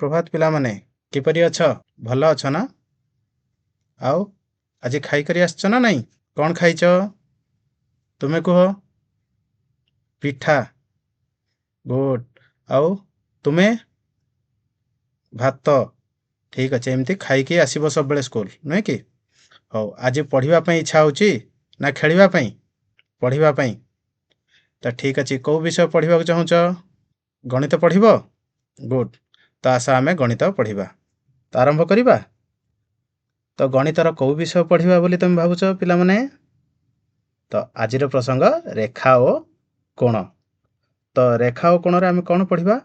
सुप्रभात पिला माने किपरि अछ भल अछ ना आउ आज खाई करी आछछ ना नहीं कौन खाइछ तुमे कह पिठा गुड आउ तुमे भात ठीक अच्छे एमती खाई आसब सब बेले स्कूल नुहे कि हौ आज पढ़ापी इच्छा होची ना खेलवाई पढ़ापी तो ठीक अच्छे कौ विषय पढ़ा चाहूच गणित पढ़ब गुड तो आस आम गणित पढ़ा तो आरंभ करवा तो गणितर कौ विषय पढ़ा बोली तुम भावुच पिला माने तो आज प्रसंग रेखा और कोण तो रेखा और कोण आम कौन पढ़ा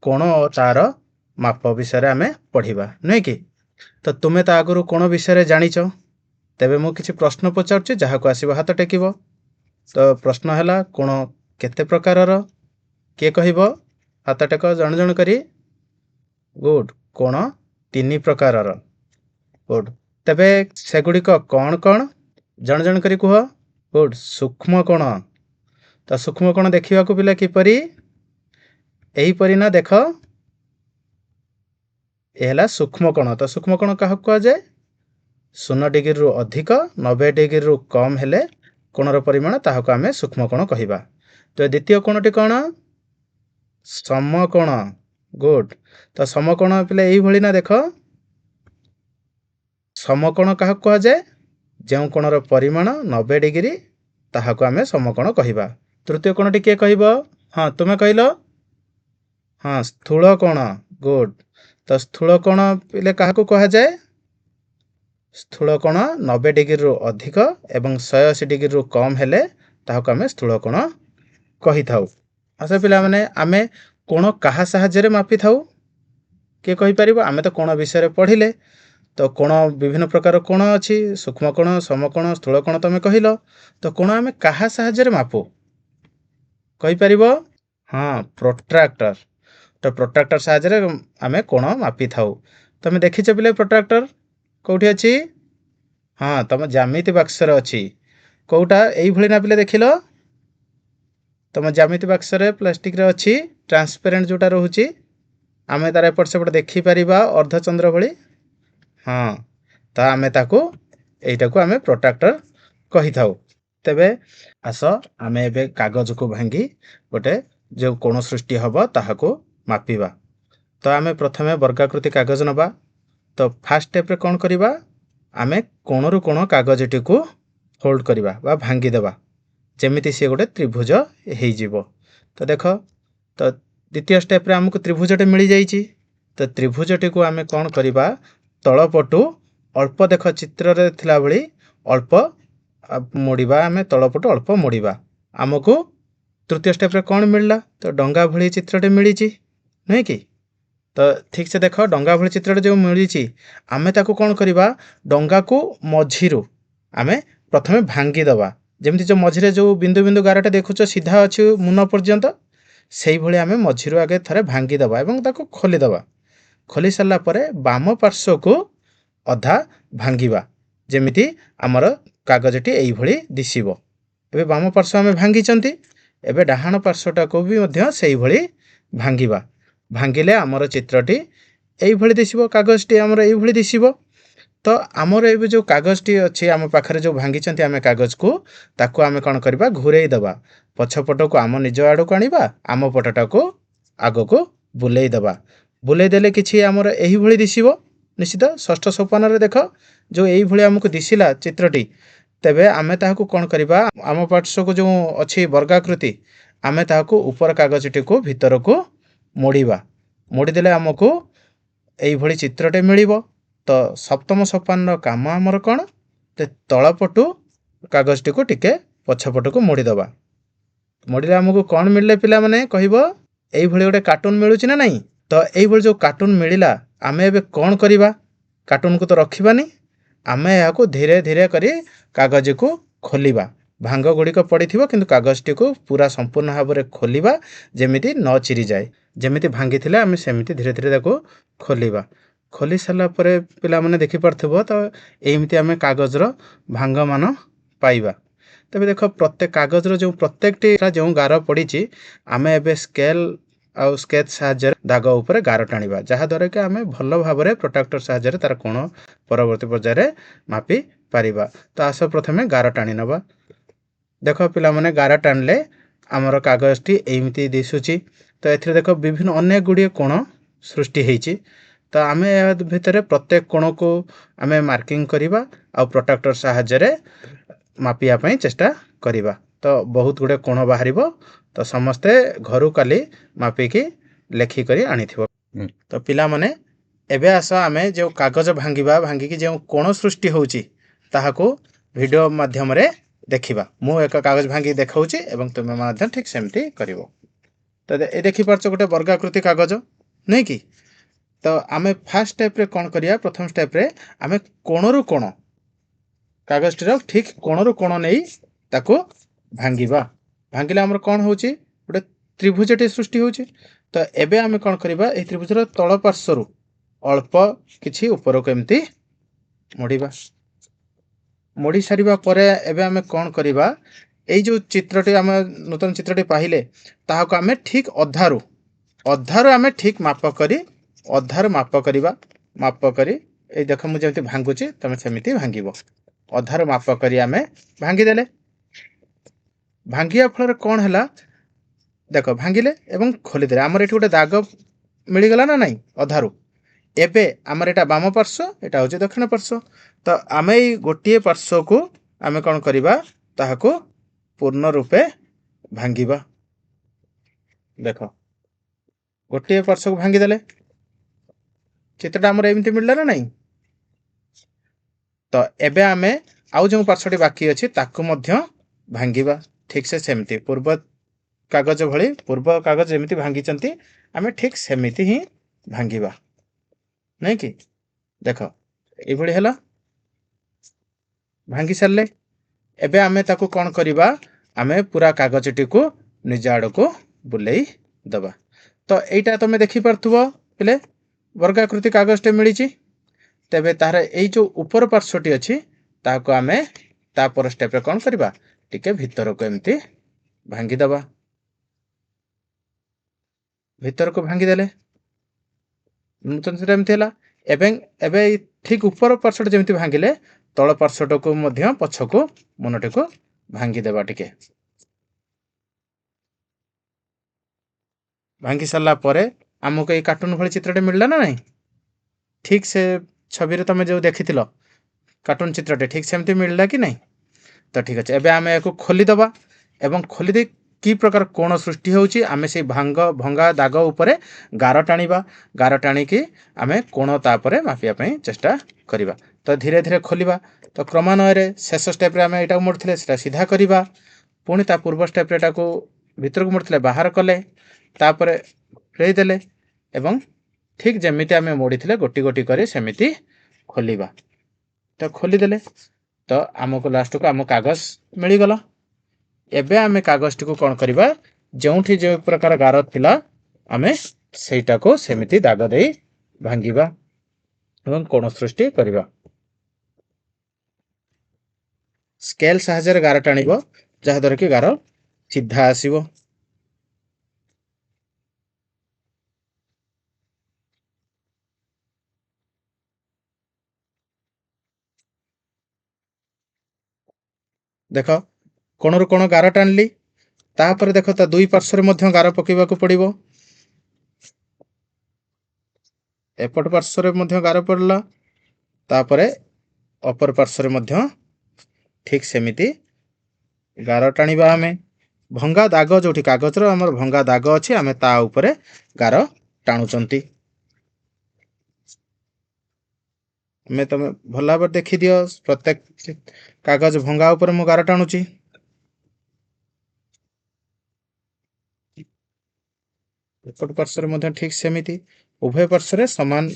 कोण और तार माप विषय आम पढ़ा नुहे कि तो तुम्हें तो आगु कोण विषय जानिच तेबे मु किछि प्रश्न पचारुछि जहाँ को आसिब हाथ टेकिब तो प्रश्न है कोण केते प्रकारर किए कहब हाथ टेक जण जण करी गुड कोण 3 प्रकारर गुड तेबे सेगुड़िक कौन कौन जण जण करी कह गुड सूक्ष्म कोण तो सूक्ष्म कोण देखा पिला किपरि एहीपरि ना देख यह सूक्ष्म कोण तो सूक्ष्म कोण क्या कह जाए 0 डिग्री रु अधिक 90 डिग्री रु कम हेले कोणर परिमाण ताहाको आमे सूक्ष्म कोण कहिबा तो द्वितीय कोणटी कोण समकोण गुड तो समकोण पिले एही भଳି ना देख समकोण क्या कह जाए जो कोणर परिमाण 90 डिग्री ताहाको आमे समकोण कहिबा तृतीय कोणटी के कहब हाँ तुमे कहलो हाँ स्थूल कोण गुड तो स्थूल कोण पिले क्या कह जाए स्थूल कोण 90 डिग्री रु अधिक एवं 180 डिग्री रु कम हेले ताहाको आमे स्थूल कोण कहि थाउ आशा पिला माने आमे कोण कहा साहाय्य मापी थाउ के कहि परिबो आमे तो कोण विषय पढ़िले तो कोण विभिन्न प्रकार कोण अछि सूक्ष्म कोण समकोण स्थूल कोण तमे कहिलो तो कोण आमे कहा साहाय्य मापू कहि परिबो हाँ प्रोट्रैक्टर तो प्रोट्रैक्टर साहाय्य आमे कोण मापी थाउ तमे देखिछ पिले प्रोट्रैक्टर कौटी अच्छी हाँ तुम ज्यामिति बाक्सर अच्छी कौटा यही ना पिले देखिल तुम ज्यामिति बाक्सर प्लास्टिक रे अच्छी ट्रांसपेरेंट जोटा रोचे आम तार एपट सेपट देखिपर अर्धचंद्र भली हाँ तो आम ताकू यहीटा को आम प्रोट्रैक्टर कही था तेबे आस आम ए कागज को भांगी गोटे जो कोण सृष्टि हम ताहाको मापिबा तो आम प्रथमे वर्गाकृति कागज नबा तो फास्ट स्टेप रे कौन करिबा आमे कोण रु कोण कागजटी को होल्ड करिबा बा भांगी देबा जेमिति से गोटे त्रिभुज हेई जिवो तो देख तो द्वितीय स्टेप रे हमको त्रिभुजटे मिली जाइछि तो त्रिभुजटी को आमे कौन करिबा तळपटु अल्प देख चित्र रे थिला भली अल्प मोड़िबा आमे तळपटु अल्प मोड़िबा हमको तृतीय स्टेप रे कौन मिलला तो डंगा भली चित्रटे मिलिछि नै कि तो ठीक से देख डंगा भली चित्र जो मिली आमे ताको कौन करिबा डंगा को मझीरु आमे प्रथमे भांगी दबा जेमती जो मझीरे जो बिंदु बिंदु गारटा देखुच सीधा अच्छी मुन पर्यंत से भली आमे मझीरु आगे थरे भांगी दबा एवं ताको खोली दबा खोली सारा परे बाम पार्श्व को अधा भांगिबा जेमिति आमर कागजटी एई भली दिसिबो एबे बाम पार्श्व आमे भांगिचंती एबे डाहाण पार्श्वटा को भी मध्य सेई भली भांगिबा भांगिले आमर चित्रटी एई भली दिसिबो कागजटी आमर एई भली दिसिबो तो आमर ए जो कागजटी अच्छी आम पाखरे जो भांगिचंती आमे कागज को ताको आमे कोन करबा घुरेई दबा पछपट को आम निज आड़ को आनिबा आम पटटा को आगो को बुलेई दबा बुलेई देले किछि आमर एही भली दिसिबो निश्चित षष्ठ सोपान रे देख जो एही भली हमको दिसिला चित्रटी तेबे आमे ताहाको कोन करबा आम पार्श्व को जो अच्छी वर्गाकृति आमे ताहाको ऊपर कागजटी को भीतर को मोड़िबा मोड़ीदेले आमको एही भली चित्रटे मिलिबो तो सप्तम सोपान काम आमर कौन ते तळपटु कागजटी को टिके पछपट को मोड़ी दबा मोड़िले आमको कौन मिलले पिला माने कहबो एही भली गोटे कार्टून मिलुची ना नहीं तो एही भली जो कार्टून मिलिला आमे एबे कौन करिबा कार्टून को तो रखिबानी आमे याको धीरे धीरे करी कागज को खोलिबा भांग गुड़िक पड़िथिबो किंतु कागजटी को पूरा संपूर्ण भाव में खोलिबा जेमिति न चिरी जाए जेमिति भांगी थिले आमे सेमिति धीरे धीरे ताको खोलिबा खोली सारा परे पिला माने देखि परथिबो तो एमिति आमे कागजर भांग मान पाइबा तबे देख प्रत्येक कागजर जो प्रत्येकटी जो गार पड़ी आमे एबे स्केल आउ स्केच साहाଯ୍य दाग उपरे गार टाणिबा जहा द्वारा कि आमे भल भाबरे प्रोट्राक्टर साहाଯ୍य तार कोण परवर्ती पर्याय मापी पारिबा। तो आस प्रथमे गार टाणी नबा। देख पिला माने गार टाणले आमर कागजटी एमिति दिसुची। तो एथिरे देख विभिन्न अनेक गुड़िए कोण सृष्टि हेची। तो आमे या भितरे प्रत्येक कोण को आमे मार्किंग करिबा आ प्रोट्राक्टर साहाय्य मापिया पई चेष्टा करिबा। तो बहुत गुडे कोण बाहरिबो। तो समस्ते घरु काली मापिकी लेखि करी आनिथिबो। तो पिला माने एबे आस आमे जो कागज भांगिबा भांगिकी जो कोण सृष्टि होउची ताहाको वीडियो माध्यम रे देखिबा। मु एक कागज भांगी देखाउची एवं तुमे माध्यम ठीक सेमती करिवो। तो ए देखि पारछो गोटे वर्गाकृति कागज नै कि। तो आमे फर्स्ट स्टेप रे कोन करिया प्रथम स्टेप रे आमे कोणरु कोण कागज टिर ठीक कोणरु कोण नै ताको भांगिबा। भांगिले हमर कोन होउची गोटे त्रिभुजटी सृष्टि होउची। तो एबे आमे कोन करिबा ए त्रिभुजर तळ पार्श्वरु अल्प किछि उपरको एमती मोड़िबा। मोड़ी सारिबा परे एबे आमे कोन करिबा ए जो चित्रटी आमे नूतन चित्रटी पाहिले ताहाको आमे ठीक अधारु आमे ठीक माप करी अधारु माप करिबा। माप करी ए देख मु जेमती भांगुची तमे सेमिति भांगिबो। अधारु माप करी आमे भांगी देले। भांगिया फल कोन हला देख भांगिले एवं खोली देले हमर एठी गोटे दाग मिली गला ना नाही अधारु। एबे हमर एटा बाम पार्श्व एटा होचे दक्षिण पार्श्व। तो आमे ई गोटिए पार्श्व को आमे कोन करिबा ताहाको पूर्ण रूपे भांगिबा। देख गोटिए पार्श्व को भांगी देले चित्रटा हमर एमिति मिलला ना नाही। तो एबे आमे आउ जो पार्श्वटी बाकी अछि ताको मध्य भांगिबा ठीक से सेमती पूर्व कागज भली पूर्व कागज जेमिति भांगी चंती आमे ठीक सेमिति ही भांगिबा नहीं कि। देख ए भली हला भांगी सरले एबे आमे ताको कोन करिबा आमे पूरा कागजटी को निज आड़ को बुलेई दबा। तो एटा तमे देखि परथुबो पिले वर्गाकृति कागजटे मिलिची। तेबे तार ए जो ऊपर पार्श्वटी अछि ताको आमे ता पर स्टेप रे कोन करिबा टिके भीतर को एमती भांगी दबा। भीतर को भांगी देले नूतन चित्र एमती हला। एबे ठीक ऊपर पार्श्वटी जेमती भांगिले तळ पार्श्वट को मध्य पछको मनटे को भांगी देबा टिके। भांगी सरला परे हमको ए कार्टून भली चित्रटे मिलला ना नहीं। ठीक से छवि रे तमे जो देखिथिलो कार्टून चित्रटे ठीक सेमती मिलला कि नहीं। तो ठीक अछि एबे आमे एको खोली दबा एवं खोली दे की प्रकार कोण सृष्टि होउची आमे से भंगा दाग उपरे गार टाणीबा। गार टाणी की आमे कोण ता परे मापिया पई चेष्टा करिबा। तो धीरे धीरे खोलिबा। तो क्रमान्वय रे शेष स्टेप रे आमे एटा मोड़थिले सेटा सीधा करिबा। पुणी ता पूर्व स्टेप रे एटाको भीतर को मोड़थिले बाहर कले तापरे फेई देले एवं ठीक जेमिति आमे मोड़ीथिले गोटी गोटी करी सेमिति खोलिबा। तो खोली देले तो आमको लास्ट को आम कागज मिली गला। एबे आमे कागज टी को कोन करिबा जोंठी जे प्रकार गार थिला आमे सेटा को सेमिति दाग देई भांगिबा एवं कोण सृष्टि करिबा। स्केल साहाय्य गार टाणिबो जहा द्वारा कि गार सीधा आसीबो। देख कोणरु कोण गार टाणली तापर देख ता दुई पार्श्व रे मध्य गार पकेबा को पड़िबो। एपट पार्श्व रे मध्य गार पड़ला तापरे अपर पार्श्व रे मध्य ठीक सेमिति गार टाणीबा। आमे भंगा दाग जोठी कागज रो हमर भंगा दाग अछि आमे ता ऊपरे गार टाणुचंती। मैं तमे भला भाबरे देखि दियो प्रत्येक कागज भंगा ऊपर मु गार टाणुची। एपट पार्श्व रे मध्य ठीक सेमिति उभय पार्श्व रे समान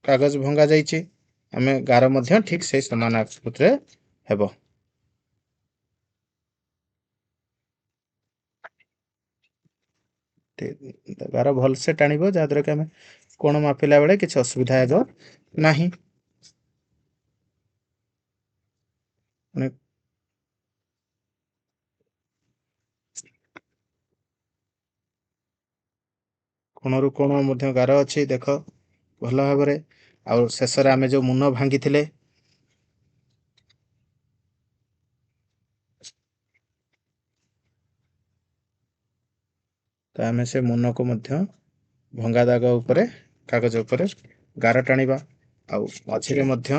कागज भंगा जाइछि आमे गार मध्य ठीक से समान आकृति रे हेबो। गार भल से टाणिबो जहा द्वारा कि आमे कोण मापिला बेले किछ असुविधा हेबो नाही। କୋଣରୁ କୋଣ ମଧ୍ୟ ଗାର ଅଛି ଦେଖ ଭଲ ଭାବରେ। ଆଉ ଶେଷରେ ଆମେ ଯେଉଁ ମୁନ ଭାଙ୍ଗିଥିଲେ ତ ଆମେ ସେ ମୁନକୁ ମଧ୍ୟ ଭଙ୍ଗା ଦାଗ ଉପରେ କାଗଜ ଉପରେ ଗାର ଟାଣିବା। ଆଉ ମଝିରେ ମଧ୍ୟ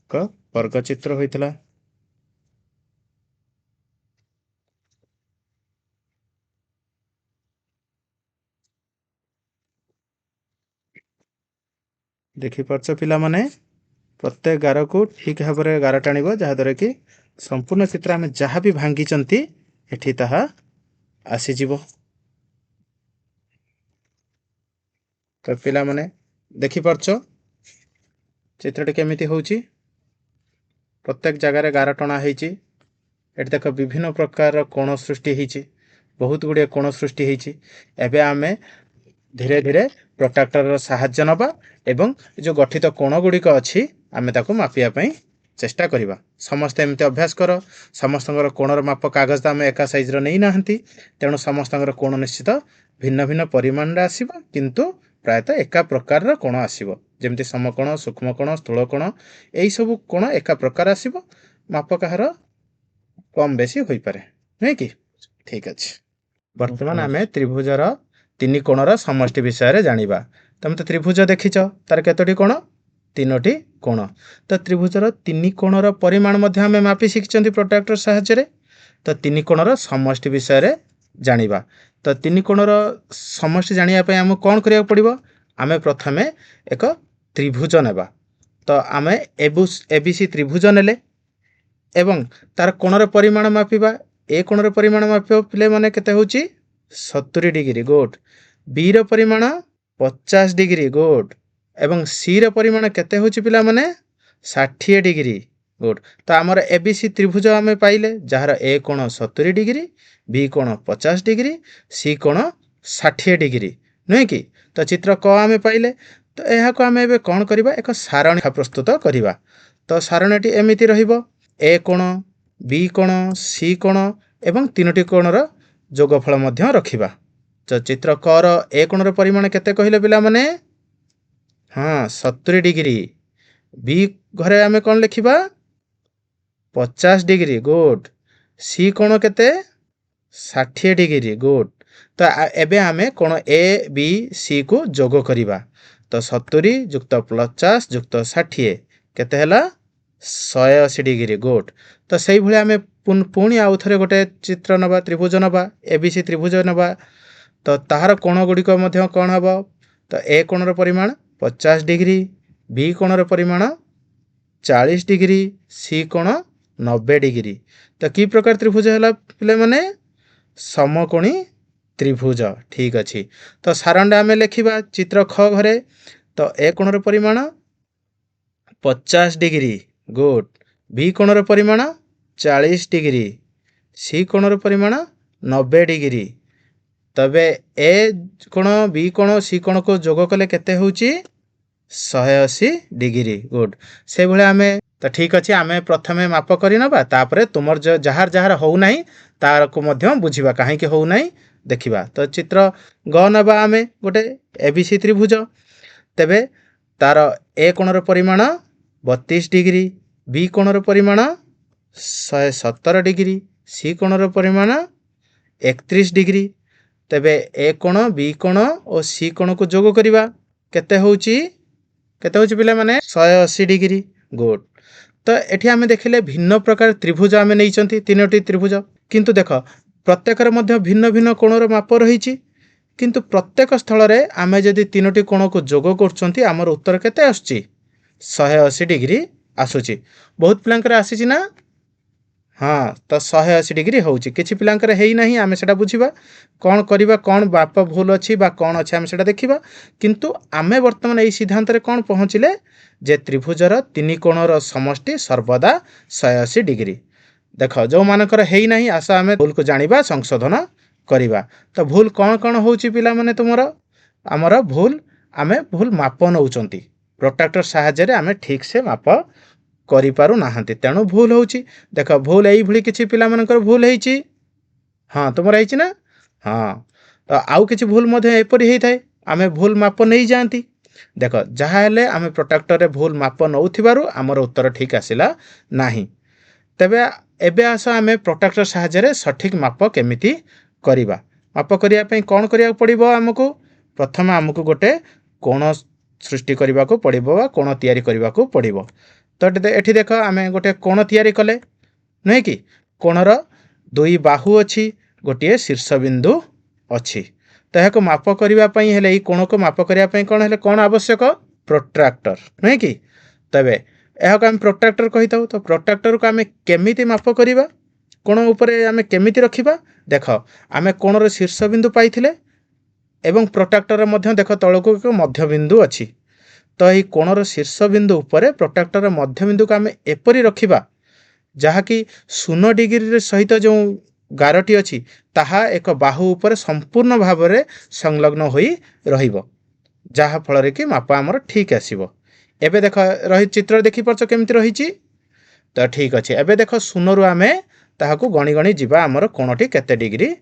ଏକ ବର୍ଗ ଚିତ୍ର ହୋଇଥିଲା। ଦେଖିପାରୁଛ ପିଲାମାନେ, ପ୍ରତ୍ୟେକ ଗାରକୁ ଠିକ ଭାବରେ ଗାର ଟାଣିବ, ଯାହାଦ୍ୱାରା କି ସମ୍ପୂର୍ଣ୍ଣ ଚିତ୍ର ଆମେ ଯାହା ବି ଭାଙ୍ଗିଛନ୍ତି ଏଠି ତାହା ଆସିଯିବ। ତ ପିଲାମାନେ ଦେଖିପାରୁଛ ଚିତ୍ରଟି କେମିତି ହେଉଛି। ପ୍ରତ୍ୟେକ ଜାଗାରେ ଗାର ଟଣା ହେଇଛି। ଏଠି ଦେଖ ବିଭିନ୍ନ ପ୍ରକାରର କୋଣ ସୃଷ୍ଟି ହେଇଛି, ବହୁତ ଗୁଡ଼ିଏ କୋଣ ସୃଷ୍ଟି ହେଇଛି। ଏବେ ଆମେ ଧୀରେ ଧୀରେ ପ୍ରୋଟ୍ରାକ୍ଟରର ସାହାଯ୍ୟ ନେବା ଏବଂ ଯେଉଁ ଗଠିତ କୋଣ ଗୁଡ଼ିକ ଅଛି ଆମେ ତାକୁ ମାପିବା ପାଇଁ ଚେଷ୍ଟା କରିବା। ସମସ୍ତେ ଏମିତି ଅଭ୍ୟାସ କର। ସମସ୍ତଙ୍କର କୋଣର ମାପ କାଗଜ ତ ଆମେ ଏକା ସାଇଜ୍ର ନେଇନାହାନ୍ତି, ତେଣୁ ସମସ୍ତଙ୍କର କୋଣ ନିଶ୍ଚିତ ଭିନ୍ନ ଭିନ୍ନ ପରିମାଣରେ ଆସିବ, କିନ୍ତୁ ପ୍ରାୟତଃ ଏକା ପ୍ରକାରର କୋଣ ଆସିବ। ଯେମିତି ସମକୋଣ, ସୂକ୍ଷ୍ମକୋଣ, ସ୍ଥୂଳକୋଣ, ଏଇସବୁ କୋଣ ଏକା ପ୍ରକାର ଆସିବ। ମାପ କାହାର କମ୍ ବେଶୀ ହୋଇପାରେ, ନୁହେଁ କି? ଠିକ୍ ଅଛି। ବର୍ତ୍ତମାନ ଆମେ ତ୍ରିଭୁଜର ତିନି କୋଣର ସମଷ୍ଟି ବିଷୟରେ ଜାଣିବା। ତମେ ତ ତ୍ରିଭୁଜ ଦେଖିଛ, ତାର କେତୋଟି କୋଣ? ତିନୋଟି କୋଣ। ତ ତ୍ରିଭୁଜର ତିନି କୋଣର ପରିମାଣ ମଧ୍ୟ ଆମେ ମାପି ଶିଖିଛନ୍ତି ପ୍ରୋଟ୍ରାକ୍ଟର ସାହାଯ୍ୟରେ। ତ ତିନି କୋଣର ସମଷ୍ଟି ବିଷୟରେ ଜାଣିବା। ତ ତିନି କୋଣର ସମଷ୍ଟି ଜାଣିବା ପାଇଁ ଆମକୁ କ'ଣ କରିବାକୁ ପଡ଼ିବ? ଆମେ ପ୍ରଥମେ ଏକ ତ୍ରିଭୁଜ ନେବା। ତ ଆମେ ABC ତ୍ରିଭୁଜ ନେଲେ ଏବଂ ତାର କୋଣର ପରିମାଣ ମାପିବା। ଏ କୋଣର ପରିମାଣ ମାପିବା ପିଲାମାନେ କେତେ ହେଉଛି? 70 ଡିଗ୍ରୀ, ଗୁଡ୍। ବି ର ପରିମାଣ 50 ଡିଗ୍ରୀ, ଗୁଡ୍। ଏବଂ ସି ର ପରିମାଣ କେତେ ହେଉଛି ପିଲାମାନେ? 60 ଡିଗ୍ରୀ, ଗୁଡ୍। ତ ଆମର ABC ତ୍ରିଭୁଜ ଆମେ ପାଇଲେ, ଯାହାର ଏ କୋଣ 70 ଡିଗ୍ରୀ, ବି କୋଣ 50 ଡିଗ୍ରୀ, ସି କୋଣ 60 ଡିଗ୍ରୀ, ନୁହେଁ କି? ତ ଚିତ୍ର କ ଆମେ ପାଇଲେ। ତ ଏହାକୁ ଆମେ ଏବେ କ'ଣ କରିବା? ଏକ ସାରଣୀ ପ୍ରସ୍ତୁତ କରିବା। ତ ସାରଣୀଟି ଏମିତି ରହିବ, ଏ କୋଣ, ବି କୋଣ, ସି କୋଣ ଏବଂ ତିନୋଟି କୋଣର ଯୋଗଫଳ ମଧ୍ୟ ରଖିବା। ତ ଚିତ୍ର କର ଏ କୋଣର ପରିମାଣ କେତେ କହିଲେ ପିଲାମାନେ? ହଁ, 70 ଡିଗ୍ରୀ। ବି ଘରେ ଆମେ କ'ଣ ଲେଖିବା? 50 ଡିଗ୍ରୀ, ଗୁଡ୍। ସି କୋଣ କେତେ? 60 ଡିଗ୍ରୀ, ଗୁଡ୍। ତ ଏବେ ଆମେ କୋଣ ଏ ବି ସି କୁ ଯୋଗ କରିବା। ତ 70 ଯୁକ୍ତ 50 ଯୁକ୍ତ 60 କେତେ ହେଲା? 180 ଡିଗ୍ରୀ, ଗୁଡ୍। ତ ସେଇଭଳି ଆମେ ପୁଣି ଆଉ ଥରେ ଗୋଟେ ଚିତ୍ର ନେବା, ତ୍ରିଭୁଜ ନେବା, ABC ତ୍ରିଭୁଜ ନେବା। ତ ତାହାର କୋଣ ଗୁଡ଼ିକ ମଧ୍ୟ କ'ଣ ହେବ? ତ ଏ କୋଣର ପରିମାଣ 50 ଡିଗ୍ରୀ, ବି କୋଣର ପରିମାଣ 40 ଡିଗ୍ରୀ, ସି କୋଣ 90 ଡିଗ୍ରୀ। ତ କି ପ୍ରକାର ତ୍ରିଭୁଜ ହେଲା ପିଲାମାନେ? ସମକୋଣୀ ତ୍ରିଭୁଜ। ଠିକ୍ ଅଛି। ତ ସାରଣୀଟା ଆମେ ଲେଖିବା ଚିତ୍ର ଖ ଘରେ। ତ ଏ କୋଣର ପରିମାଣ 50 ଡିଗ୍ରୀ, ଗୁଡ୍। ବି କୋଣର ପରିମାଣ 40 ଡିଗ୍ରୀ, ସି କୋଣର ପରିମାଣ 90 ଡିଗ୍ରୀ। ତବେ ଏ କୋଣ, ବି କୋଣ, ସି କୋଣକୁ ଯୋଗ କଲେ କେତେ ହେଉଛି? 180 ଡିଗ୍ରୀ, ଗୁଡ୍। ସେଇଭଳି ଆମେ ତ ଠିକ୍ ଅଛି, ଆମେ ପ୍ରଥମେ ମାପ କରିନେବା, ତାପରେ ତୁମର ଯାହାର ହେଉନାହିଁ ତାକୁ ମଧ୍ୟ ବୁଝିବା କାହିଁକି ହେଉନାହିଁ ଦେଖିବା। ତ ଚିତ୍ର ଗ ନେବା ଆମେ ଗୋଟେ ABC ତ୍ରିଭୁଜ। ତେବେ ତାର ଏ କୋଣର ପରିମାଣ 32 ଡିଗ୍ରୀ, ବି କୋଣର ପରିମାଣ 117 ଡିଗ୍ରୀ, ସି କୋଣର ପରିମାଣ 31 ଡିଗ୍ରୀ। ତେବେ ଏ କୋଣ, ବି କୋଣ ଓ ସି କୋଣକୁ ଯୋଗ କରିବା। କେତେ ହେଉଛି ପିଲାମାନେ? 180 ଡିଗ୍ରୀ, ଗୁଡ୍। ତ ଏଠି ଆମେ ଦେଖିଲେ ଭିନ୍ନ ପ୍ରକାର ତ୍ରିଭୁଜ ଆମେ ନେଇଛନ୍ତି, ତିନୋଟି ତ୍ରିଭୁଜ। କିନ୍ତୁ ଦେଖ, ପ୍ରତ୍ୟେକରେ ମଧ୍ୟ ଭିନ୍ନ ଭିନ୍ନ କୋଣର ମାପ ରହିଛି। କିନ୍ତୁ ପ୍ରତ୍ୟେକ ସ୍ଥଳରେ ଆମେ ଯଦି ତିନୋଟି କୋଣକୁ ଯୋଗ କରୁଛନ୍ତି, ଆମର ଉତ୍ତର କେତେ ଆସୁଛି? 180 ଡିଗ୍ରୀ ଆସୁଛି। ବହୁତ ପିଲାଙ୍କର ଆସିଛି ନା? ହଁ, ତ 180 ଡିଗ୍ରୀ ହେଉଛି। କିଛି ପିଲାଙ୍କର ହେଇନାହିଁ, ଆମେ ସେଟା ବୁଝିବା। କ'ଣ କରିବା, କ'ଣ ବାପ ଭୁଲ ଅଛି ବା କ'ଣ ଅଛି ଆମେ ସେଟା ଦେଖିବା। କିନ୍ତୁ ଆମେ ବର୍ତ୍ତମାନ ଏଇ ସିଦ୍ଧାନ୍ତରେ କ'ଣ ପହଞ୍ଚିଲେ? ଯେ ତ୍ରିଭୁଜର ତିନି କୋଣର ସମଷ୍ଟି ସର୍ବଦା 180 ଡିଗ୍ରୀ। ଦେଖ, ଯେଉଁମାନଙ୍କର ହେଇନାହିଁ ଆସ ଆମେ ଭୁଲକୁ ଜାଣିବା, ସଂଶୋଧନ କରିବା। ତ ଭୁଲ କ'ଣ କ'ଣ ହେଉଛି ପିଲାମାନେ ତୁମର? ଆମର ଭୁଲ, ଆମେ ଭୁଲ ମାପ ନେଉଛନ୍ତି। ପ୍ରୋଟ୍ରାକ୍ଟର ସାହାଯ୍ୟରେ ଆମେ ଠିକ୍ସେ ମାପ କରିପାରୁନାହାନ୍ତି, ତେଣୁ ଭୁଲ ହେଉଛି। ଦେଖ, ଭୁଲ ଏଇଭଳି କିଛି ପିଲାମାନଙ୍କର ଭୁଲ ହେଇଛି। ହଁ, ତୁମର ହେଇଛି ନା? ହଁ। तो आउ किछि भूल मध्य एपरि हेइ थाए आमे भूल माप नहीं जाती देख जहाँ हेले आमे प्रोट्राक्टर रे भूल माप नौथिबारु हमर उत्तर ठीक आसिला नाही तेबे एबे आस आमे प्रोट्राक्टर साहाय्य रे सठिक माप केमिति करिबा माप करिया पई कोन करिया पड़िबो हमकु प्रथम हमकु गोटे कोण सृष्टि करबा को पड़िबो बा कोण तयारी करबा को पड़िबो तो एठी देख आमे गोटे कोण तयारी कले नहीं कि कोणर दुई बाहु अछि गोटे शीर्षबिंदु अछि तो यह माप करने हेले कोण को माप करने कौन है कौन आवश्यक प्रोट्राक्टर नहीं कि तबे यह आम प्रोट्राक्टर कही था तो प्रोट्राक्टर को आम केमिति माप करवा कोण उपरे आम केमिति रखिबा देख आम कोणर शीर्षबिंदु पाइथिले एवं प्रोट्राक्टर मध्य देख तलको एक मध्यबिंदु अछि तो यही कोणर शीर्षबिंदु उपरे प्रोट्राक्टर मध्यबिंदु को आम एपरि रखिबा जहाँकि 0 डिग्री सहित जो गारटी अछि ताहा एक बाहु ऊपर संपूर्ण भाव में संलग्न होई रहिबो जहा फल रे कि मापा हमर ठीक आसीबो एबे देख रही चित्र देखि परछ केमिति रहिछि तो ठीक अछि एबे देख 0 रु आमे ताहाकू गणी गणी जिबा हमर कोणटी केते डिग्री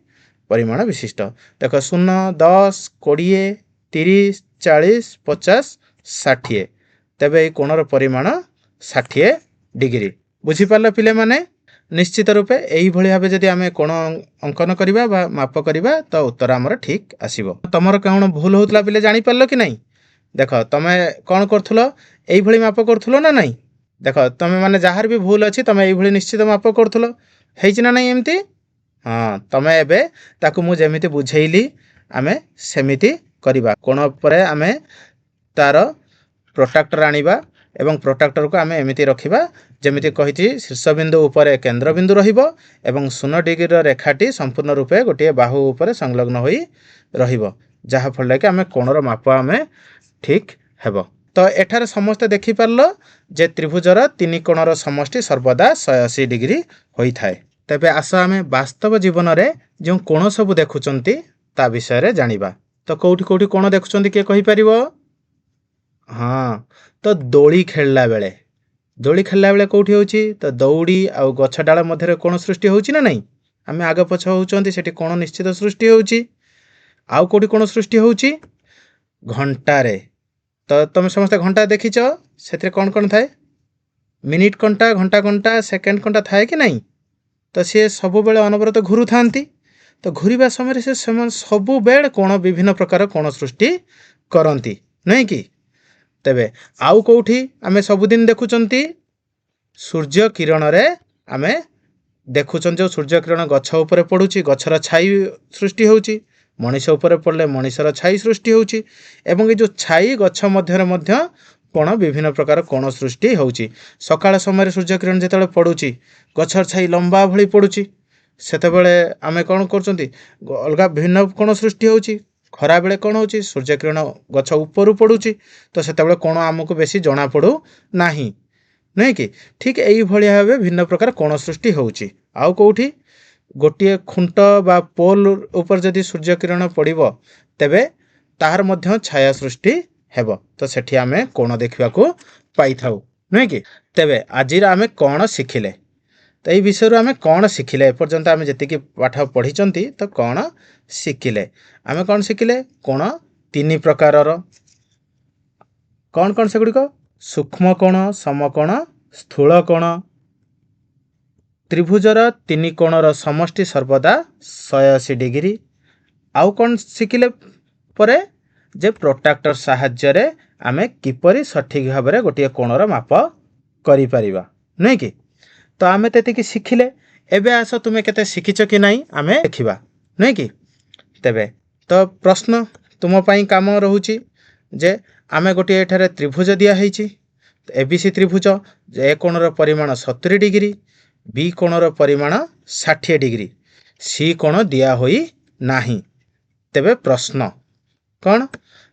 परिमाण विशिष्ट देख 0 10 20 30 40 50 60 तबे कोणर परिमाण 60 डिग्री बुझी पारला पिले माने निश्चित रूपे यही भाव जदि आम कोण अंकन करवा बा माप करवा तो उत्तर आमर ठीक आसीबो तमर कौन भूल होतला पिले जानि पारलो कि नहीं देख तमे कौन करथुलो एही भली माप करथुलो ना नहीं देख तमे माने जहार भी भूल अछि तमे एही भली निश्चित माप करथुलो हेइछि ना नहीं एमती हाँ तमे एबे ताकू मु जेमिति बुझेइली आमे सेमिति करबा कोण परे आमे तार प्रोट्राक्टर आनिबा एवं प्रोट्राक्टर को आमे एमिति रखिबा जेमिति कहिछि शीर्षबिंदु उपरे केंद्रबिंदु रहिबो एवं 0 डिग्री रेखाटी संपूर्ण रूपे गोटे बाहु उपरे संलग्न होई रहिबो जहा फल कि आमे कोणर माप आमे ठीक हेबो तो एठार समस्त देखि पारलो जे त्रिभुजर तीन कोणर समष्टि सर्वदा 180 डिग्री होई थाए तबे आस आमे वास्तव जीवन रे जो कोण सब देखुचंती ता विषय रे जानिबा तो कोठी कोठी कोण देखुचंती के कहि परिबो हाँ तो दोली खेलला बेले कौटी होची तो दौड़ी आ गछ डाल मध्य कोण सृष्टि होची ना नहीं आमे आग पछ होउचंती सेठी कोण निश्चित सृष्टि होची आउ कोठी कोण सृष्टि होची घंटा रे तो तुम समस्त घंटा देखिच सेथरे कोन थाए मिनिट कंटा घंटा कंटा सेकेंड कंटा थाए कि नहीं तो सी सब बेले अनवरत घुरु थांती तो घुरिबा समय से सब बेले कोण विभिन्न प्रकार कोण सृष्टि करंती नहीं कि तेबे आउ कोठी आमे सबुदिन देखुचंती सूर्य किरण रे आमे देखुचन जो सूर्य किरण गछ ऊपर पडुची गछर छाई सृष्टि होउची मनीष ऊपर पड़ले मनीषर छाई सृष्टि होउची एवं ये जो छाई गछ मध्य मध्य कोण विभिन्न प्रकार कोण सृष्टि होउची सकाळ समय सूर्य किरण जेतले पडुची गछर छाई लंबा भली पडुची सेतेबेले आमे कोन करचंती अलगा भिन्न कोण सृष्टि होउची खरा बेले कौन होची सूर्य किरण गछ ऊपर पड़ुची तो सेतेबेले कोण आमको बेसी जना पड़ू नाही नहीं कि ठीक यही भाया भाव भिन्न प्रकार कोण सृष्टि होउची आउ कोठी गोटे खुंट बा पोल ऊपर जदि सूर्य किरण पड़िबो तेबे ताहार मध्य छाया सृष्टि हेबो तो सेठी आमे कोण देखिबा को पाई थाउ नहीं कि तेबे आजिर आमे कोण शिखिले तो यही विषय आमे कौन शिखिले एपर्यंत आमे जति पाठ पढ़ी तो कौन शिखिले आमे कौन शिखिले कोण तीन प्रकारर कौन कौन से गुड़िक सूक्ष्म कोण समकोण स्थूल कोण त्रिभुजर तीन कोणर समष्टि सर्वदा 180 डिग्री आउ कौन शिखिले परे जे प्रोट्राक्टर साहाय्य रे आमे किपरि सठिक भाव में गोटे कोणर माप करि परिबा नहीं कि तो आमे तेतिकी शिखिले एबे आस तुमे केते शिखिच कि नहीं आमे देखिबा नहीं कि तेबे तो प्रश्न तुम पई काम रहुची जे आमे गोटे एठारे त्रिभुज दिया हेची एबीसी त्रिभुज ए कोणर परिमाण 70 डिग्री बी कोणर परिमाण 60 डिग्री सी कोण दिया होई नाही तेबे प्रश्न कौन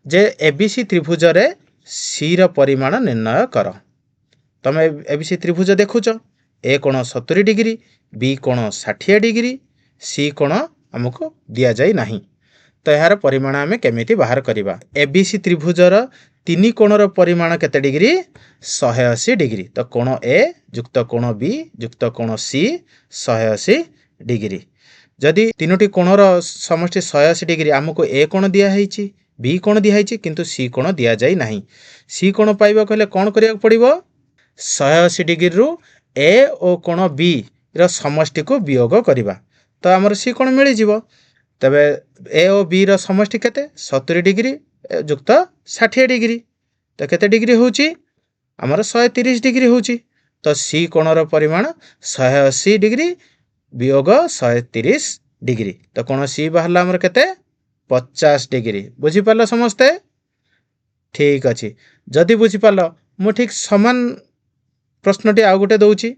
जे एबीसी त्रिभुज रे सी र परिमाण निर्णय कर तमे एबीसी त्रिभुज देखुच ए कोण 70 डिग्री बी कोण 60 डिग्री सी कोण हमको दिया जाई नाही तो यार परिमाण आमे केमिति बाहर करिबा एबीसी त्रिभुजर तीन कोणर परिमाण केते डिग्री 180 डिग्री तो कोण ए युक्त कोण बी युक्त कोण सी 180 डिग्री जदि तीनोटी कोणर समष्टि 180 डिग्री आमको ए कोण दिखाई बी कोण दिखाई किंतु सी कोण दि जाई नहीं सी कोण पाइबा कहले कौन करिया पड़िबो 180 डिग्री रु ए ओ कोण बी रो समष्टि को वियोग करबा तो आमर सी कोण मिल जिवो तबे ए ओ बी रो समष्टि केते 70 डिग्री युक्त 60 डिग्री तो केते डिग्री होची आमर 130 डिग्री होची तो सी कोणर परिमाण 180 डिग्री वियोग 130 डिग्री तो कोण सी बाहरला आमर केते 50 डिग्री बुझी पारलो समस्ते ठीक अछि जदि बुझी पारलो मु ठीक समान प्रश्नटी आउ गोटे दउची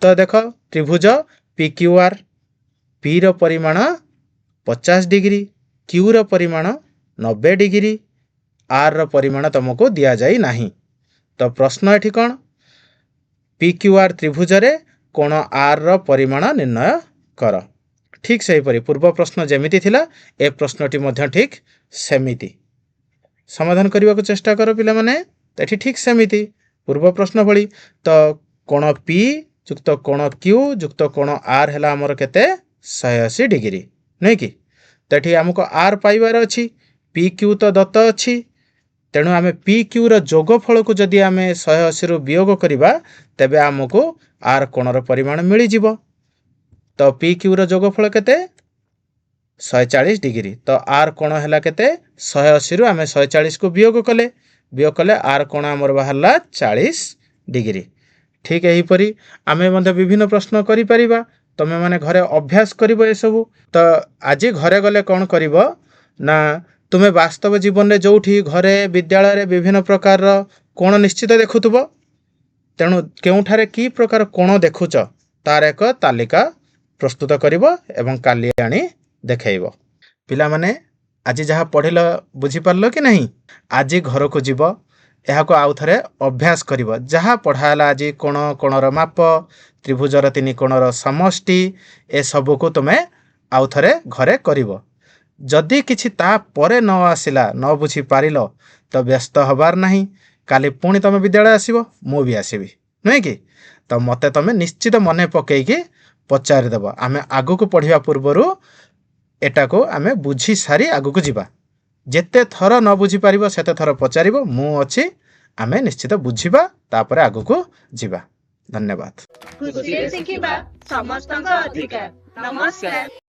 तो देख त्रिभुज पी क्यू आर पी रो परिमाण 50 डिग्री क्यू रो परिमाण 90 डिग्री आर रो परिमाण तुमको दिया जाई नहीं तो प्रश्न एठी कौन पी क्यू आर त्रिभुज रे कोण आर रो परिमाण निर्णय कर ठीक सही परी पूर्व प्रश्न जेमिति थिला ए प्रश्नटी मध्य ठीक सेमिति समाधान करने को चेष्टा कर पिला माने एठी ठीक सेमिति पूर्व प्रश्न भली तो कोण पी युक्त कोण क्यू युक्त कोण आर है आमर केते 180 डिग्री नहीं कि तो ये आमको आर पाइबार अच्छी पी क्यू तो दत्त अच्छी तेणु आम पी क्यू रो जोगफल को जदि आम 180 रु वियोग करवा तेबे आमको आर कोणर परिमाण मिल जिवो तो पी क्यू रो जोगफल केते 140 डिग्री तो आर कोण है केते 180 रु आम 140 को वियोग कले आर कोण आमर बाहरला 40 डिग्री ठीक यहीपरी आमे मध्य विभिन्न प्रश्न करि परिबा तमे माने घरे अभ्यास करिबो ए सब तो आज घरे गले कौन करिबो ना तुमे वास्तव जीवन रे जोठी घरे विद्यालय रे विभिन्न प्रकार रो कोण निश्चित देखुथबो तेणु केउठारे की प्रकार कोण देखुच तार एक तालिका प्रस्तुत करिबो एवं काली आनी देखाइबो पिला माने आज जहाँ पढ़िल बुझी पारलो कि नहीं आज घर को जीव यहाँ को आउ थे अभ्यास करिबो जहाँ पढ़ाला आज कोण कोणर माप त्रिभुजर 3 कोणर समष्टि ए सब को तुमे आउ थे घरे करिबो जदि किछि ता परे न आसिला न बुझी पारिलो तो व्यस्त हबार नहीं काली पुणी तुम विद्यालय आसीबो मु भी आसीबी नहीं कि तो मते तुमे निश्चित मने पकेइकी पचारि देबो आमे आगु को पढ़िया पूर्वरु एटा को आमे बुझी सारी आगु को जीवा जेते थर न बुझी पारिबो सेते थर पचारिबो मु अछि आमे निश्चित बुझिबा तापरे आगु को जीवा धन्यवाद खुशी रे सिखिबा समस्तक अधिकार नमस्कार।